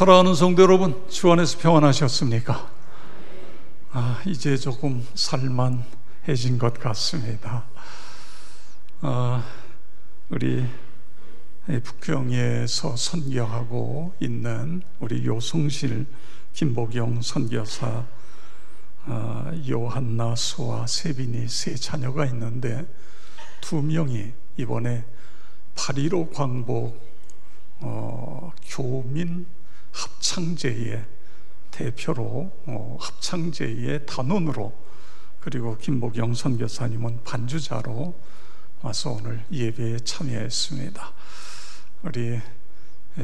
사랑하는 성도 여러분, 주 안에서 평안하셨습니까? 이제 조금 살만해진 것 같습니다. 우리 북경에서 선교하고 있는 우리 요성실 김보경 선교사, 요한나, 수아, 세빈이 세 자녀가 있는데 두 명이 이번에 8.15 광복 교민 합창제의 대표로 합창제의 단원으로, 그리고 김보경 선교사님은 반주자로 와서 오늘 예배에 참여했습니다. 우리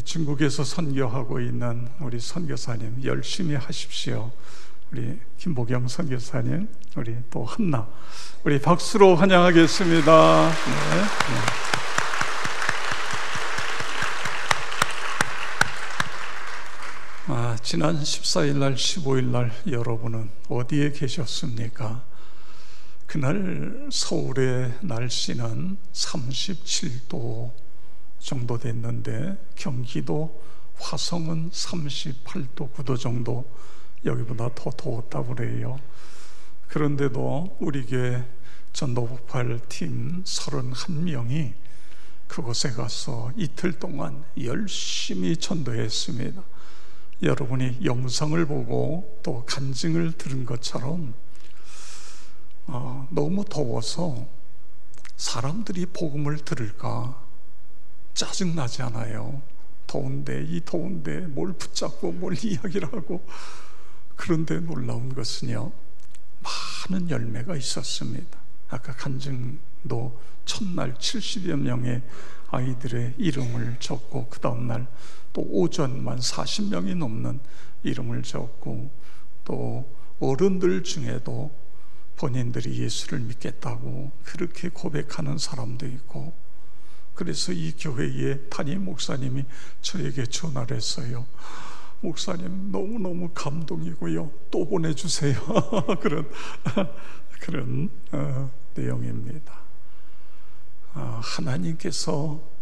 중국에서 선교하고 있는 우리 선교사님 열심히 하십시오. 우리 김보경 선교사님, 우리 또 한나, 우리 박수로 환영하겠습니다. 네. 지난 14일날 15일날 여러분은 어디에 계셨습니까? 그날 서울의 날씨는 37도 정도 됐는데 경기도 화성은 38도 9도 정도, 여기보다 더 더웠다고 그래요. 그런데도 우리 교회 전도폭발 팀 31명이 그곳에 가서 이틀 동안 열심히 전도했습니다. 여러분이 영상을 보고 또 간증을 들은 것처럼 너무 더워서 사람들이 복음을 들을까 짜증나지 않아요. 더운데, 이 더운데 뭘 붙잡고 뭘 이야기를 하고. 그런데 놀라운 것은요, 많은 열매가 있었습니다. 아까 간증도 첫날 70여 명의 아이들의 이름을 적고, 그 다음날 또 오전만 40명이 넘는 이름을 적고, 또 어른들 중에도 본인들이 예수를 믿겠다고 그렇게 고백하는 사람도 있고. 그래서 이 교회의 담임 목사님이 저에게 전화를 했어요. 목사님, 너무너무 감동이고요, 또 보내주세요. 그런 내용입니다. 하나님께서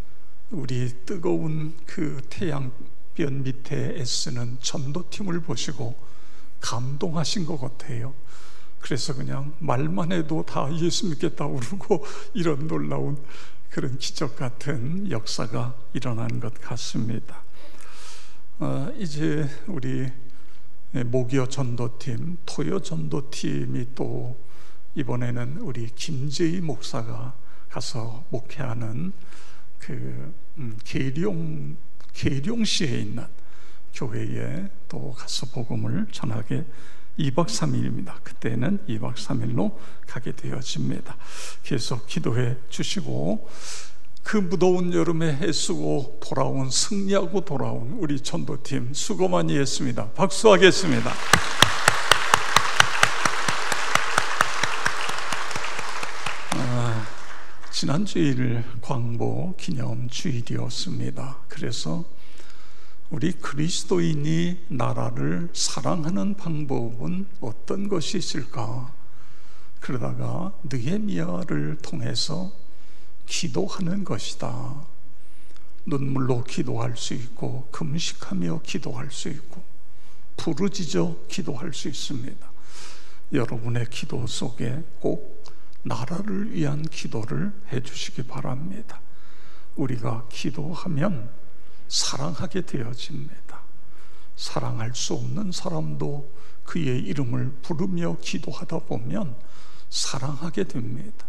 우리 뜨거운 그 태양변 밑에 애쓰는 전도팀을 보시고 감동하신 것 같아요. 그래서 그냥 말만 해도 다 예수 믿겠다고 그러고, 이런 놀라운 그런 기적 같은 역사가 일어난 것 같습니다. 이제 우리 목요 전도팀, 토요 전도팀이 또 이번에는 우리 김재희 목사가 가서 목회하는 그 계룡시에 있는 교회에 또 가서 복음을 전하게 2박 3일입니다. 그때는 2박 3일로 가게 되어집니다. 계속 기도해 주시고, 그 무더운 여름에 애쓰고 돌아온, 승리하고 돌아온 우리 전도팀 수고 많이 했습니다. 박수하겠습니다. 지난주일 광복 기념 주일이었습니다. 그래서 우리 그리스도인이 나라를 사랑하는 방법은 어떤 것이 있을까? 그러다가 느헤미야를 통해서 기도하는 것이다. 눈물로 기도할 수 있고, 금식하며 기도할 수 있고, 부르짖어 기도할 수 있습니다. 여러분의 기도 속에 꼭 나라를 위한 기도를 해주시기 바랍니다. 우리가 기도하면 사랑하게 되어집니다. 사랑할 수 없는 사람도 그의 이름을 부르며 기도하다 보면 사랑하게 됩니다.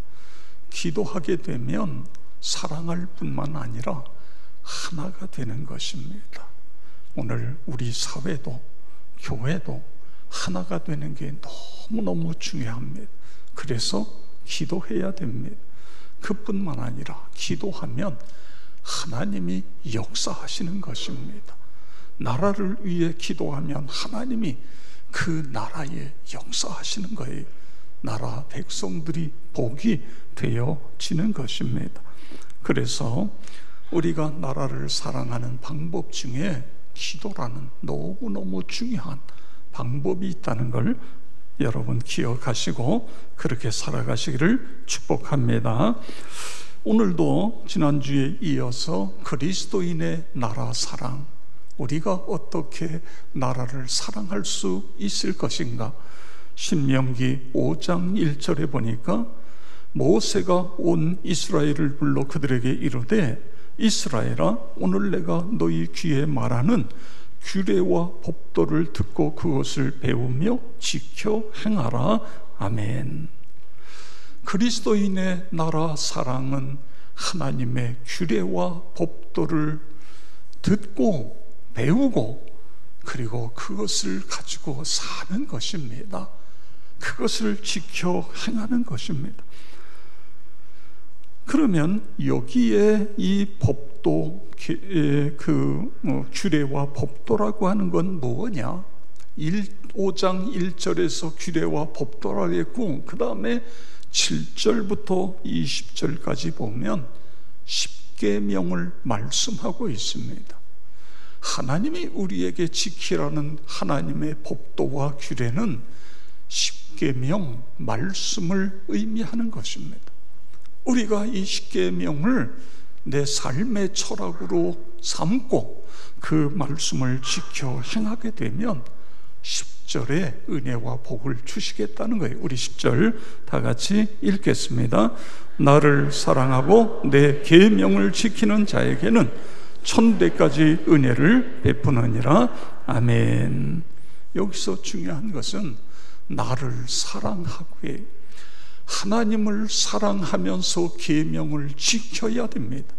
기도하게 되면 사랑할 뿐만 아니라 하나가 되는 것입니다. 오늘 우리 사회도 교회도 하나가 되는 게 너무너무 중요합니다. 그래서 기도해야 됩니다. 그뿐만 아니라 기도하면 하나님이 역사하시는 것입니다. 나라를 위해 기도하면 하나님이 그 나라에 역사하시는 거예요. 나라 백성들이 복이 되어지는 것입니다. 그래서 우리가 나라를 사랑하는 방법 중에 기도라는 너무너무 중요한 방법이 있다는 걸 여러분 기억하시고 그렇게 살아가시기를 축복합니다. 오늘도 지난주에 이어서 그리스도인의 나라 사랑, 우리가 어떻게 나라를 사랑할 수 있을 것인가? 신명기 5장 1절에 보니까 모세가 온 이스라엘을 불러 그들에게 이르되 이스라엘아, 오늘 내가 너희 귀에 말하는 규례와 법도를 듣고 그것을 배우며 지켜 행하라. 아멘. 그리스도인의 나라 사랑은 하나님의 규례와 법도를 듣고 배우고 그리고 그것을 가지고 사는 것입니다. 그것을 지켜 행하는 것입니다. 그러면 여기에 이 법도, 규례와 법도라고 하는 건 뭐냐? 5장 1절에서 규례와 법도라고 했고, 그 다음에 7절부터 20절까지 보면 십계명을 말씀하고 있습니다. 하나님이 우리에게 지키라는 하나님의 법도와 규례는 십계명 말씀을 의미하는 것입니다. 우리가 이 십계명을 내 삶의 철학으로 삼고 그 말씀을 지켜 행하게 되면 10절에 은혜와 복을 주시겠다는 거예요. 우리 10절 다 같이 읽겠습니다. 나를 사랑하고 내 계명을 지키는 자에게는 천대까지 은혜를 베푸느니라. 아멘. 여기서 중요한 것은 나를 사랑하고 하나님을 사랑하면서 계명을 지켜야 됩니다.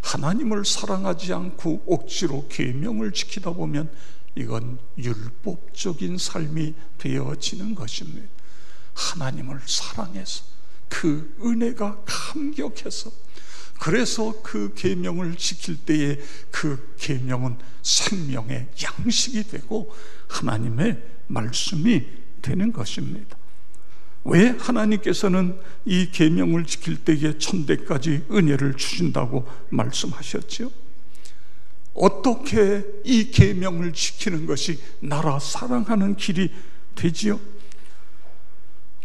하나님을 사랑하지 않고 억지로 계명을 지키다 보면 이건 율법적인 삶이 되어지는 것입니다. 하나님을 사랑해서 그 은혜가 감격해서, 그래서 그 계명을 지킬 때에 그 계명은 생명의 양식이 되고 하나님의 말씀이 되는 것입니다. 왜 하나님께서는 이 계명을 지킬 때에 천대까지 은혜를 주신다고 말씀하셨지요? 어떻게 이 계명을 지키는 것이 나라 사랑하는 길이 되지요?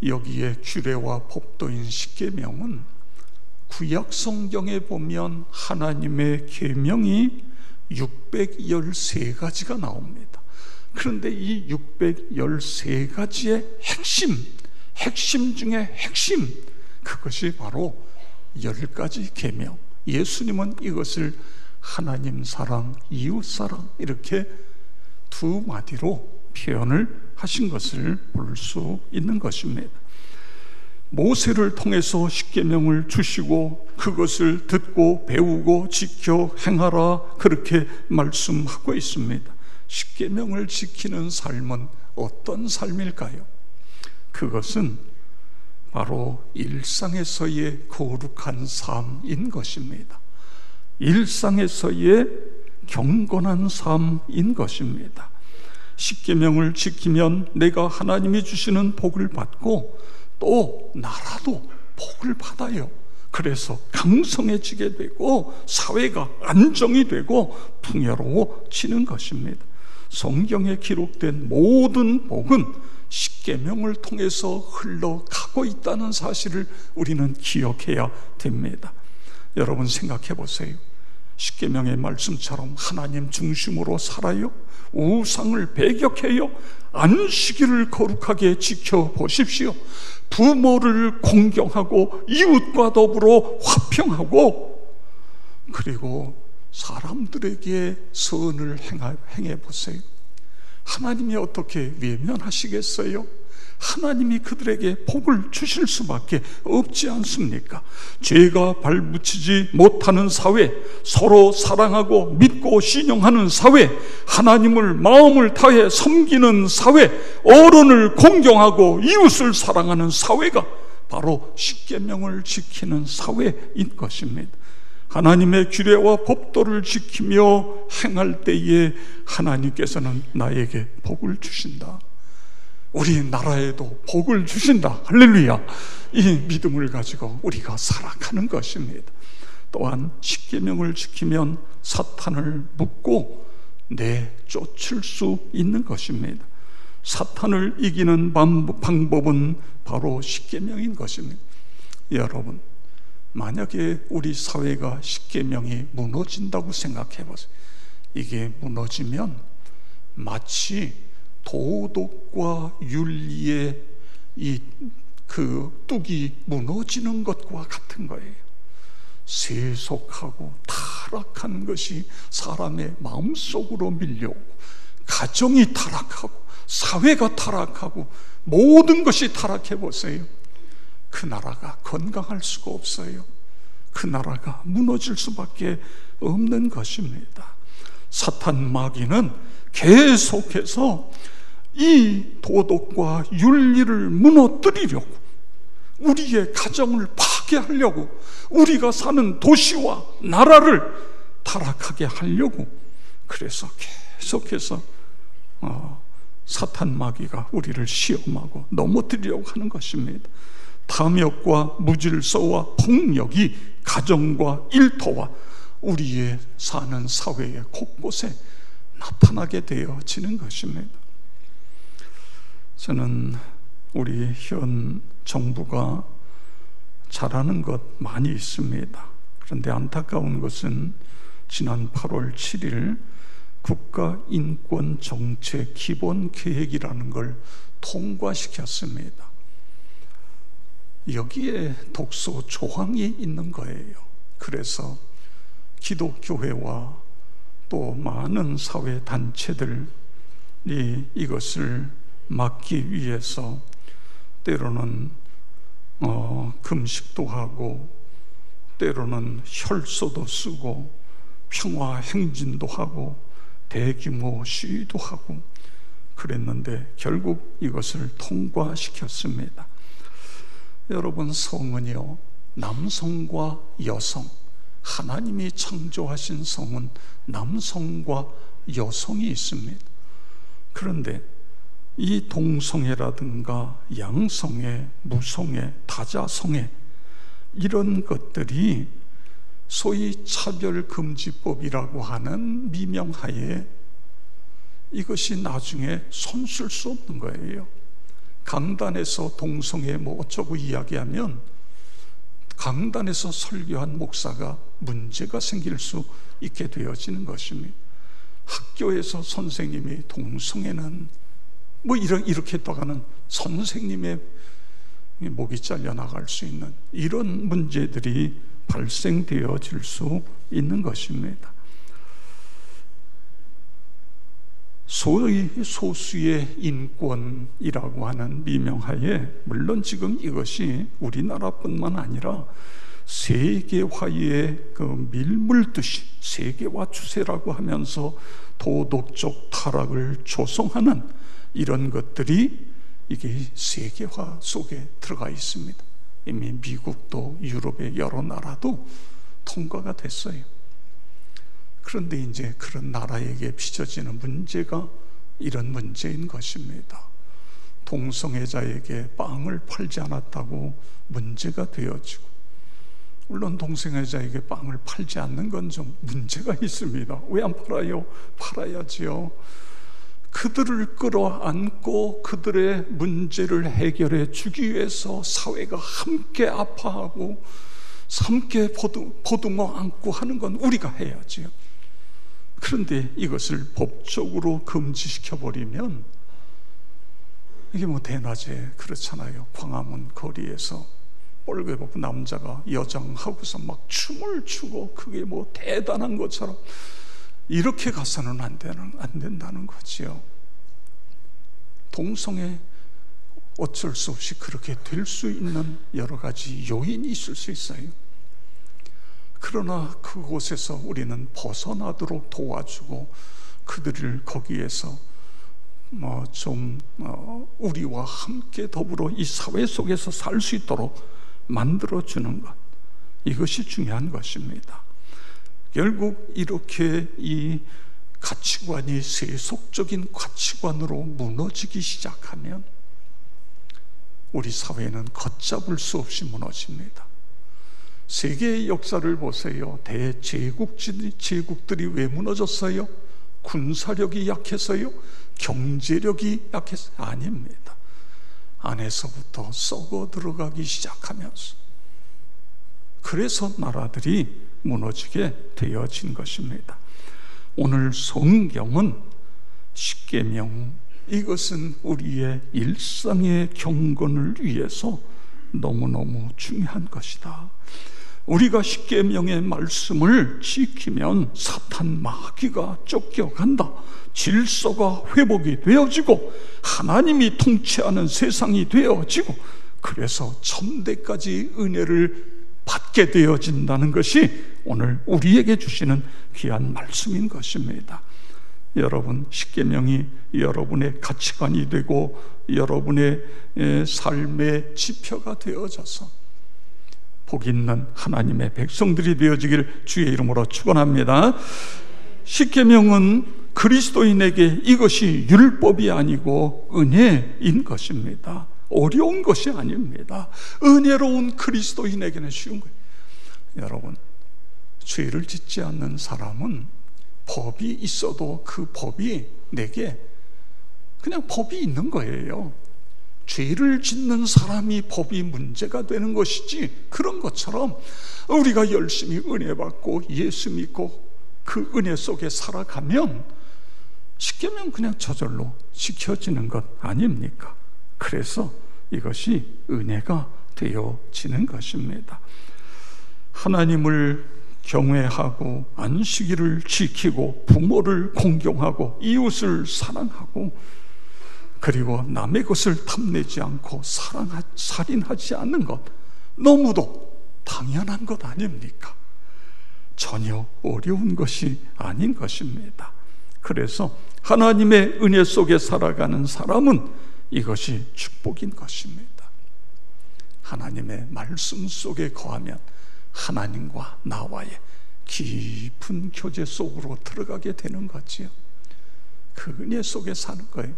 여기에 규례와 법도인 십계명은 구약 성경에 보면 하나님의 계명이 613가지가 나옵니다. 그런데 이 613가지의 핵심 중에 핵심, 그것이 바로 10가지 계명. 예수님은 이것을 하나님 사랑, 이웃 사랑 이렇게 두 마디로 표현을 하신 것을 볼 수 있는 것입니다. 모세를 통해서 십계명을 주시고 그것을 듣고 배우고 지켜 행하라, 그렇게 말씀하고 있습니다. 십계명을 지키는 삶은 어떤 삶일까요? 그것은 바로 일상에서의 거룩한 삶인 것입니다. 일상에서의 경건한 삶인 것입니다. 십계명을 지키면 내가 하나님이 주시는 복을 받고 또 나라도 복을 받아요. 그래서 강성해지게 되고 사회가 안정이 되고 풍요로워지는 것입니다. 성경에 기록된 모든 복은 십계명을 통해서 흘러가고 있다는 사실을 우리는 기억해야 됩니다. 여러분 생각해 보세요. 십계명의 말씀처럼 하나님 중심으로 살아요? 우상을 배격해요? 안식일을 거룩하게 지켜보십시오. 부모를 공경하고 이웃과 더불어 화평하고 그리고 사람들에게 선을 행해 보세요. 하나님이 어떻게 외면하시겠어요? 하나님이 그들에게 복을 주실 수밖에 없지 않습니까? 죄가 발붙이지 못하는 사회, 서로 사랑하고 믿고 신용하는 사회, 하나님을 마음을 다해 섬기는 사회, 어른을 공경하고 이웃을 사랑하는 사회가 바로 십계명을 지키는 사회인 것입니다. 하나님의 규례와 법도를 지키며 행할 때에 하나님께서는 나에게 복을 주신다. 우리 나라에도 복을 주신다. 할렐루야. 이 믿음을 가지고 우리가 살아가는 것입니다. 또한 십계명을 지키면 사탄을 묶고 내쫓을 수 있는 것입니다. 사탄을 이기는 방법은 바로 십계명인 것입니다. 여러분, 만약에 우리 사회가 십계명이 무너진다고 생각해 보세요. 이게 무너지면 마치 도덕과 윤리의 그 뚝이 무너지는 것과 같은 거예요. 세속하고 타락한 것이 사람의 마음속으로 밀려오고, 가정이 타락하고 사회가 타락하고 모든 것이 타락해 보세요. 그 나라가 건강할 수가 없어요. 그 나라가 무너질 수밖에 없는 것입니다. 사탄 마귀는 계속해서 이 도덕과 윤리를 무너뜨리려고, 우리의 가정을 파괴하려고, 우리가 사는 도시와 나라를 타락하게 하려고, 그래서 계속해서 사탄 마귀가 우리를 시험하고 넘어뜨리려고 하는 것입니다. 탐욕과 무질서와 폭력이 가정과 일터와 우리의 사는 사회의 곳곳에 나타나게 되어지는 것입니다. 저는 우리 현 정부가 잘하는 것 많이 있습니다. 그런데 안타까운 것은 지난 8월 7일 국가인권정책기본계획이라는 걸 통과시켰습니다. 여기에 독소 조항이 있는 거예요. 그래서 기독교회와 또 많은 사회단체들이 이것을 막기 위해서 때로는 금식도 하고, 때로는 혈서도 쓰고, 평화행진도 하고, 대규모 시위도 하고 그랬는데 결국 이것을 통과시켰습니다. 여러분, 성은요, 남성과 여성, 하나님이 창조하신 성은 남성과 여성이 있습니다. 그런데 이 동성애라든가 양성애, 무성애, 다자성애, 이런 것들이 소위 차별금지법이라고 하는 미명하에 이것이 나중에 손쓸 수 없는 거예요. 강단에서 동성애 뭐 어쩌고 이야기하면 강단에서 설교한 목사가 문제가 생길 수 있게 되어지는 것입니다. 학교에서 선생님이 동성애는 뭐 이렇게 떠가는 선생님의 목이 잘려나갈 수 있는 이런 문제들이 발생되어질 수 있는 것입니다. 소위 소수의 인권이라고 하는 미명하에, 물론 지금 이것이 우리나라뿐만 아니라 세계화에 밀물듯이 세계화 추세라고 하면서 도덕적 타락을 조성하는 이런 것들이 이게 세계화 속에 들어가 있습니다. 이미 미국도 유럽의 여러 나라도 통과가 됐어요. 그런데 이제 그런 나라에게 빚어지는 문제가 이런 문제인 것입니다. 동성애자에게 빵을 팔지 않았다고 문제가 되어지고, 물론 동성애자에게 빵을 팔지 않는 건 좀 문제가 있습니다. 왜 안 팔아요? 팔아야지요. 그들을 끌어안고 그들의 문제를 해결해 주기 위해서 사회가 함께 아파하고 함께 보듬어 안고 하는 건 우리가 해야지요. 그런데 이것을 법적으로 금지시켜버리면 이게 뭐 대낮에 그렇잖아요. 광화문 거리에서 뻘개벗고 남자가 여장하고서 막 춤을 추고 그게 뭐 대단한 것처럼 이렇게 가서는 안 된다는 거지요. 동성애 어쩔 수 없이 그렇게 될 수 있는 여러 가지 요인이 있을 수 있어요. 그러나 그곳에서 우리는 벗어나도록 도와주고 그들을 거기에서 우리와 함께 더불어 이 사회 속에서 살 수 있도록 만들어주는 것, 이것이 중요한 것입니다. 결국 이렇게 이 가치관이 세속적인 가치관으로 무너지기 시작하면 우리 사회는 걷잡을 수 없이 무너집니다. 세계의 역사를 보세요. 제국들이 왜 무너졌어요? 군사력이 약해서요? 경제력이 약해서? 아닙니다. 안에서부터 썩어 들어가기 시작하면서, 그래서 나라들이 무너지게 되어진 것입니다. 오늘 성경은 십계명, 이것은 우리의 일상의 경건을 위해서 너무너무 중요한 것이다. 우리가 십계명의 말씀을 지키면 사탄 마귀가 쫓겨간다. 질서가 회복이 되어지고 하나님이 통치하는 세상이 되어지고, 그래서 천대까지 은혜를 받게 되어진다는 것이 오늘 우리에게 주시는 귀한 말씀인 것입니다. 여러분, 십계명이 여러분의 가치관이 되고 여러분의 삶의 지표가 되어져서 복 있는 하나님의 백성들이 되어지길 주의 이름으로 축원합니다. 십계명은 그리스도인에게 이것이 율법이 아니고 은혜인 것입니다. 어려운 것이 아닙니다. 은혜로운 그리스도인에게는 쉬운 거예요. 여러분, 죄를 짓지 않는 사람은 법이 있어도 그 법이 내게 그냥 법이 있는 거예요. 죄를 짓는 사람이 법이 문제가 되는 것이지, 그런 것처럼 우리가 열심히 은혜 받고 예수 믿고 그 은혜 속에 살아가면 십계명 그냥 저절로 지켜지는 것 아닙니까? 그래서 이것이 은혜가 되어지는 것입니다. 하나님을 경외하고 안식일을 지키고 부모를 공경하고 이웃을 사랑하고, 그리고 남의 것을 탐내지 않고 살인하지 않는 것, 너무도 당연한 것 아닙니까? 전혀 어려운 것이 아닌 것입니다. 그래서 하나님의 은혜 속에 살아가는 사람은 이것이 축복인 것입니다. 하나님의 말씀 속에 거하면 하나님과 나와의 깊은 교제 속으로 들어가게 되는 거지요. 그 은혜 속에 사는 거예요.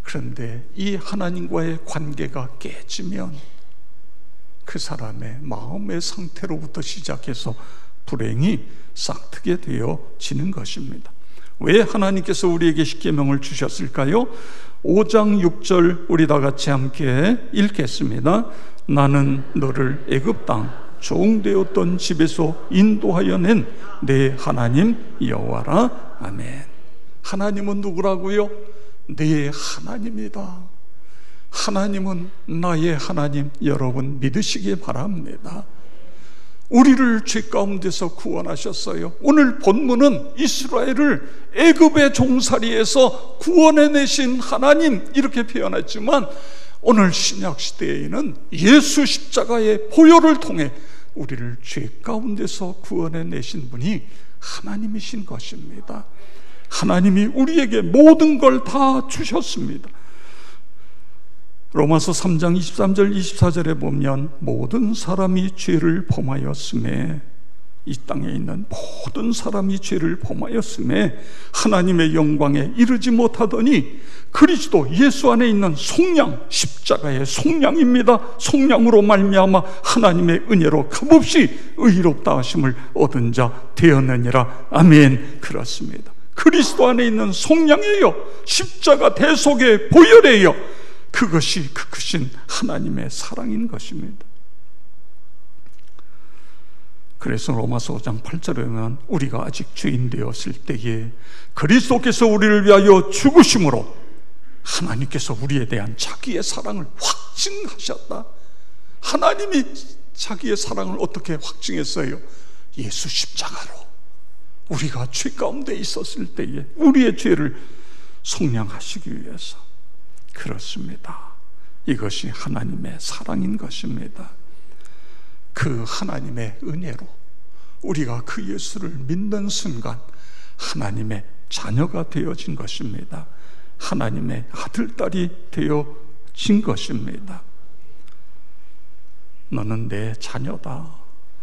그런데 이 하나님과의 관계가 깨지면 그 사람의 마음의 상태로부터 시작해서 불행이 싹트게 되어지는 것입니다. 왜 하나님께서 우리에게 십계명을 주셨을까요? 5장 6절 우리 다 같이 함께 읽겠습니다. 나는 너를 애굽 땅 종되었던 집에서 인도하여 낸 내 하나님 여호와라. 아멘. 하나님은 누구라고요? 내 하나님이다. 하나님은 나의 하나님. 여러분 믿으시기 바랍니다. 우리를 죄 가운데서 구원하셨어요. 오늘 본문은 이스라엘을 애굽의 종살이에서 구원해내신 하나님, 이렇게 표현했지만 오늘 신약 시대에는 예수 십자가의 보혈을 통해 우리를 죄 가운데서 구원해내신 분이 하나님이신 것입니다. 하나님이 우리에게 모든 걸 다 주셨습니다. 로마서 3장 23절 24절에 보면 모든 사람이 죄를 범하였음에, 이 땅에 있는 모든 사람이 죄를 범하였음에 하나님의 영광에 이르지 못하더니 그리스도 예수 안에 있는 속량, 십자가의 속량입니다. 속량으로 말미암아 하나님의 은혜로 값없이 의롭다 하심을 얻은 자 되었느니라. 아멘. 그렇습니다. 그리스도 안에 있는 속량이에요. 십자가 대속의 보혈이에요. 그것이 그 크신 하나님의 사랑인 것입니다. 그래서 로마서 5장 8절에 보면 우리가 아직 죄인 되었을 때에 그리스도께서 우리를 위하여 죽으심으로 하나님께서 우리에 대한 자기의 사랑을 확증하셨다. 하나님이 자기의 사랑을 어떻게 확증했어요? 예수 십자가로. 우리가 죄 가운데 있었을 때에 우리의 죄를 속량하시기 위해서. 그렇습니다. 이것이 하나님의 사랑인 것입니다. 그 하나님의 은혜로 우리가 그 예수를 믿는 순간 하나님의 자녀가 되어진 것입니다. 하나님의 아들, 딸이 되어진 것입니다. 너는 내 자녀다.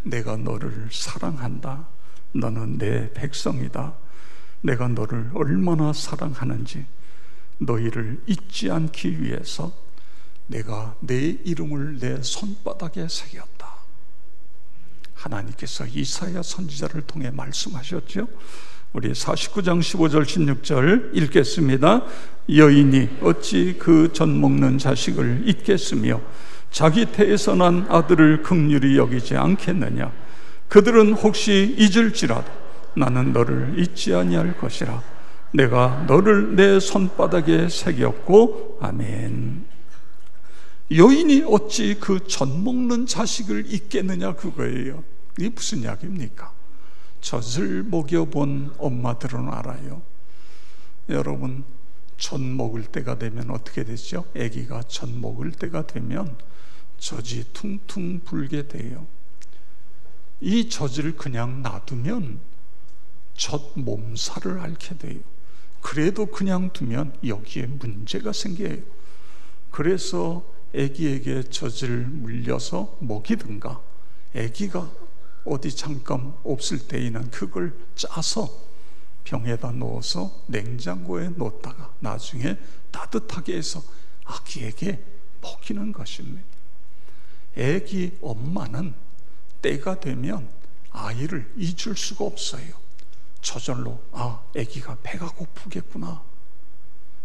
내가 너를 사랑한다. 너는 내 백성이다. 내가 너를 얼마나 사랑하는지 너희를 잊지 않기 위해서 내가 내 이름을 내 손바닥에 새겼다. 하나님께서 이사야 선지자를 통해 말씀하셨죠. 우리 49장 15절 16절 읽겠습니다. 여인이 어찌 그 젖 먹는 자식을 잊겠으며 자기 태에서 난 아들을 긍휼히 여기지 않겠느냐. 그들은 혹시 잊을지라도 나는 너를 잊지 아니할 것이라. 내가 너를 내 손바닥에 새겼고. 아멘. 여인이 어찌 그 젖 먹는 자식을 잊겠느냐, 그거예요. 이게 무슨 이야기입니까? 젖을 먹여본 엄마들은 알아요. 여러분, 젖 먹을 때가 되면 어떻게 되죠? 아기가 젖 먹을 때가 되면 젖이 퉁퉁 불게 돼요. 이 젖을 그냥 놔두면 젖 몸살을 앓게 돼요. 그래도 그냥 두면 여기에 문제가 생겨요. 그래서 아기에게 젖을 물려서 먹이든가, 아기가 어디 잠깐 없을 때에는 그걸 짜서 병에다 넣어서 냉장고에 넣었다가 나중에 따뜻하게 해서 아기에게 먹이는 것입니다. 아기 엄마는 때가 되면 아이를 잊을 수가 없어요. 저절로 아기가 배가 고프겠구나,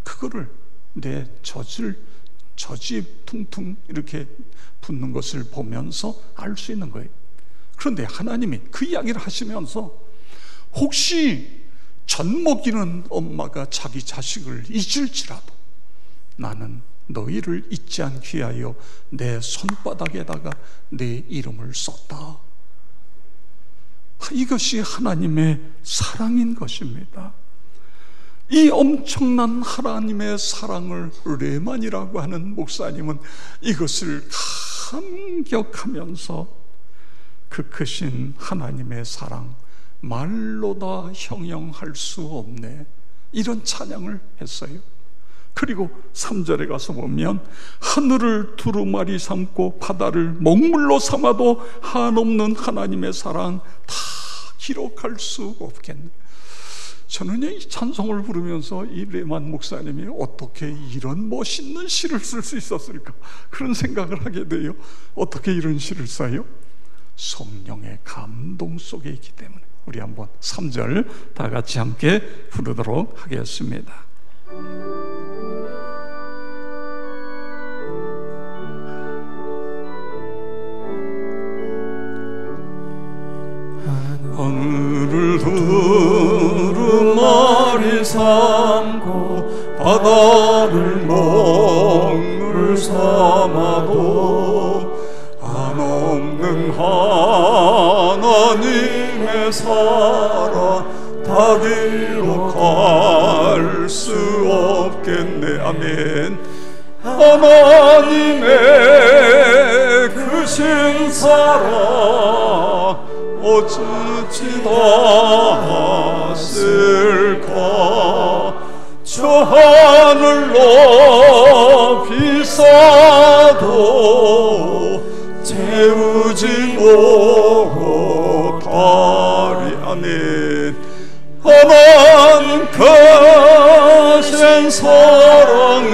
그거를 내 젖이 퉁퉁 이렇게 붓는 것을 보면서 알 수 있는 거예요. 그런데 하나님이 그 이야기를 하시면서 혹시 젖 먹이는 엄마가 자기 자식을 잊을지라도 나는 너희를 잊지 않기 위하여 내 손바닥에다가 내 이름을 썼다. 이것이 하나님의 사랑인 것입니다. 이 엄청난 하나님의 사랑을 레만이라고 하는 목사님은 이것을 감격하면서 그 크신 하나님의 사랑 말로 다 형용할 수 없네, 이런 찬양을 했어요. 그리고 3절에 가서 보면 하늘을 두루마리 삼고 바다를 먹물로 삼아도 한없는 하나님의 사랑 다 기록할 수 없겠네. 저는 이 찬송을 부르면서 이 레만 목사님이 어떻게 이런 멋있는 시를 쓸 수 있었을까, 그런 생각을 하게 돼요. 어떻게 이런 시를 써요? 성령의 감동 속에 있기 때문에. 우리 한번 3절 다 같이 함께 부르도록 하겠습니다. 하늘을 두루마리 삼고 바다를 먹물 삼아도 한없는 하나님의 사랑 다 기록할 수 없겠네. 아멘. 하나님의 크신 사랑 어찌 다 쓸까. 저 하늘 높이 쌓아도 채우지 못하리. 아멘. 하나님 크신 사랑은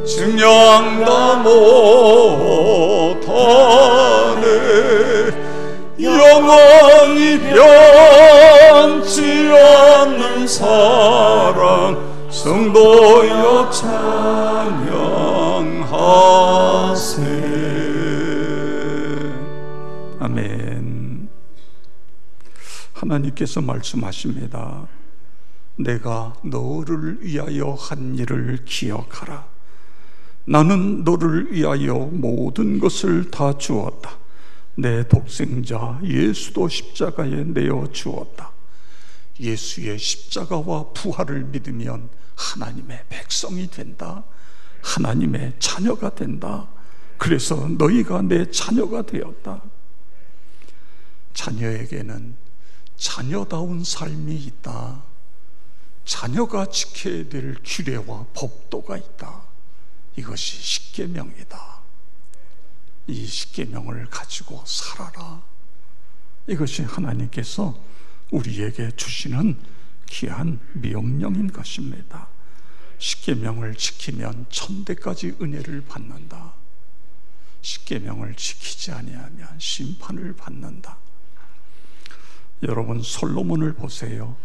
증량다 못하네. 영원히 변치 않는 사랑 성도여 찬양하세. 아멘. 하나님께서 말씀하십니다. 내가 너를 위하여 한 일을 기억하라. 나는 너를 위하여 모든 것을 다 주었다. 내 독생자 예수도 십자가에 내어 주었다. 예수의 십자가와 부활을 믿으면 하나님의 백성이 된다. 하나님의 자녀가 된다. 그래서 너희가 내 자녀가 되었다. 자녀에게는 자녀다운 삶이 있다. 자녀가 지켜야 될 규례와 법도가 있다. 이것이 십계명이다. 이 십계명을 가지고 살아라. 이것이 하나님께서 우리에게 주시는 귀한 명령인 것입니다. 십계명을 지키면 천대까지 은혜를 받는다. 십계명을 지키지 아니하면 심판을 받는다. 여러분, 솔로몬을 보세요.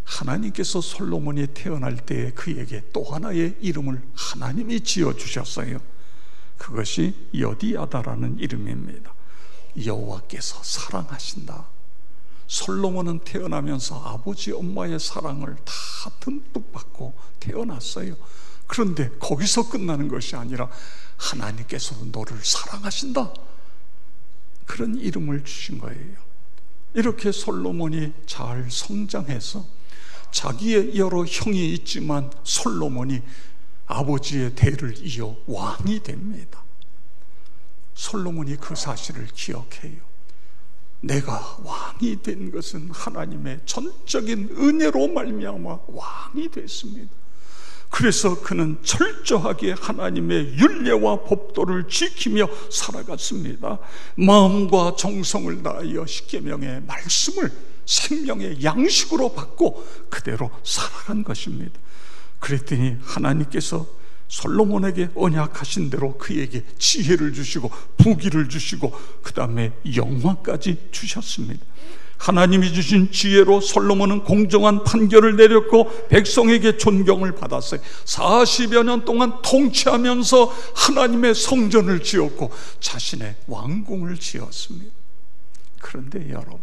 하나님께서 솔로몬이 태어날 때 그에게 또 하나의 이름을 하나님이 지어주셨어요. 그것이 여디야다라는 이름입니다. 여호와께서 사랑하신다. 솔로몬은 태어나면서 아버지 엄마의 사랑을 다 듬뿍 받고 태어났어요. 그런데 거기서 끝나는 것이 아니라 하나님께서도 너를 사랑하신다, 그런 이름을 주신 거예요. 이렇게 솔로몬이 잘 성장해서 자기의 여러 형이 있지만 솔로몬이 아버지의 대를 이어 왕이 됩니다. 솔로몬이 그 사실을 기억해요. 내가 왕이 된 것은 하나님의 전적인 은혜로 말미암아 왕이 됐습니다. 그래서 그는 철저하게 하나님의 율례와 법도를 지키며 살아갔습니다. 마음과 정성을 다하여 십계명의 말씀을 생명의 양식으로 받고 그대로 살아간 것입니다. 그랬더니 하나님께서 솔로몬에게 언약하신 대로 그에게 지혜를 주시고 부귀를 주시고 그 다음에 영화까지 주셨습니다. 하나님이 주신 지혜로 솔로몬은 공정한 판결을 내렸고 백성에게 존경을 받았어요. 40여 년 동안 통치하면서 하나님의 성전을 지었고 자신의 왕궁을 지었습니다. 그런데 여러분,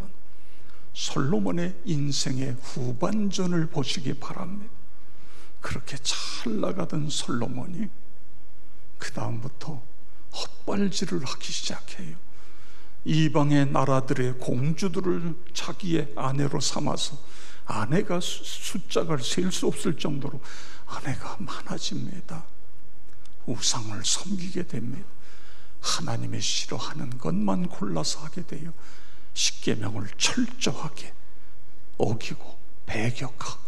솔로몬의 인생의 후반전을 보시기 바랍니다. 그렇게 잘 나가던 솔로몬이 그 다음부터 헛발질을 하기 시작해요. 이방의 나라들의 공주들을 자기의 아내로 삼아서 아내가 숫자가 셀 수 없을 정도로 아내가 많아집니다. 우상을 섬기게 됩니다. 하나님의 싫어하는 것만 골라서 하게 돼요. 십계명을 철저하게 어기고 배격하고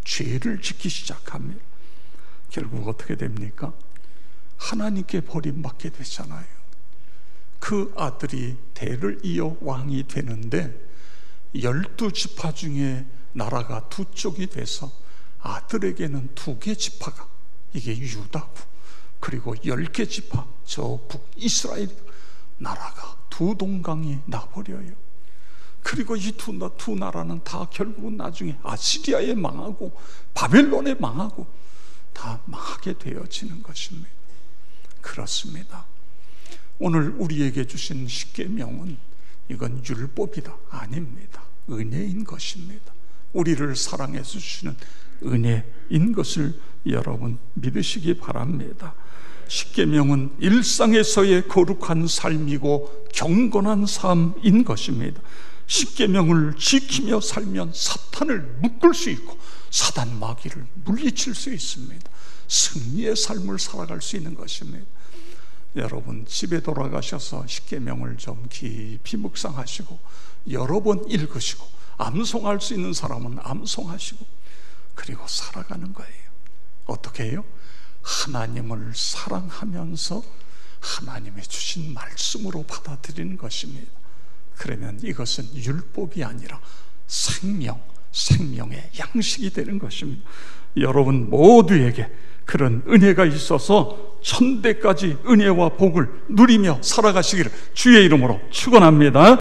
죄를 짓기 시작합니다. 결국 어떻게 됩니까? 하나님께 버림받게 되잖아요. 그 아들이 대를 이어 왕이 되는데 12지파 중에 나라가 두 쪽이 돼서 아들에게는 2개 지파가, 이게 유다고, 그리고 10개 지파, 저 북이스라엘 나라가 두 동강이 나버려요. 그리고 이 두 나라는 다 결국은 나중에 아시리아에 망하고 바벨론에 망하고 다 망하게 되어지는 것입니다. 그렇습니다. 오늘 우리에게 주신 십계명은 이건 율법이다, 아닙니다. 은혜인 것입니다. 우리를 사랑해 주시는 은혜인 것을 여러분 믿으시기 바랍니다. 십계명은 일상에서의 거룩한 삶이고 경건한 삶인 것입니다. 십계명을 지키며 살면 사탄을 묶을 수 있고 사단 마귀를 물리칠 수 있습니다. 승리의 삶을 살아갈 수 있는 것입니다. 여러분, 집에 돌아가셔서 십계명을 좀 깊이 묵상하시고 여러 번 읽으시고 암송할 수 있는 사람은 암송하시고 그리고 살아가는 거예요. 어떻게 해요? 하나님을 사랑하면서 하나님의 주신 말씀으로 받아들이는 것입니다. 그러면 이것은 율법이 아니라 생명의 양식이 되는 것입니다. 여러분 모두에게 그런 은혜가 있어서 천대까지 은혜와 복을 누리며 살아가시기를 주의 이름으로 축원합니다.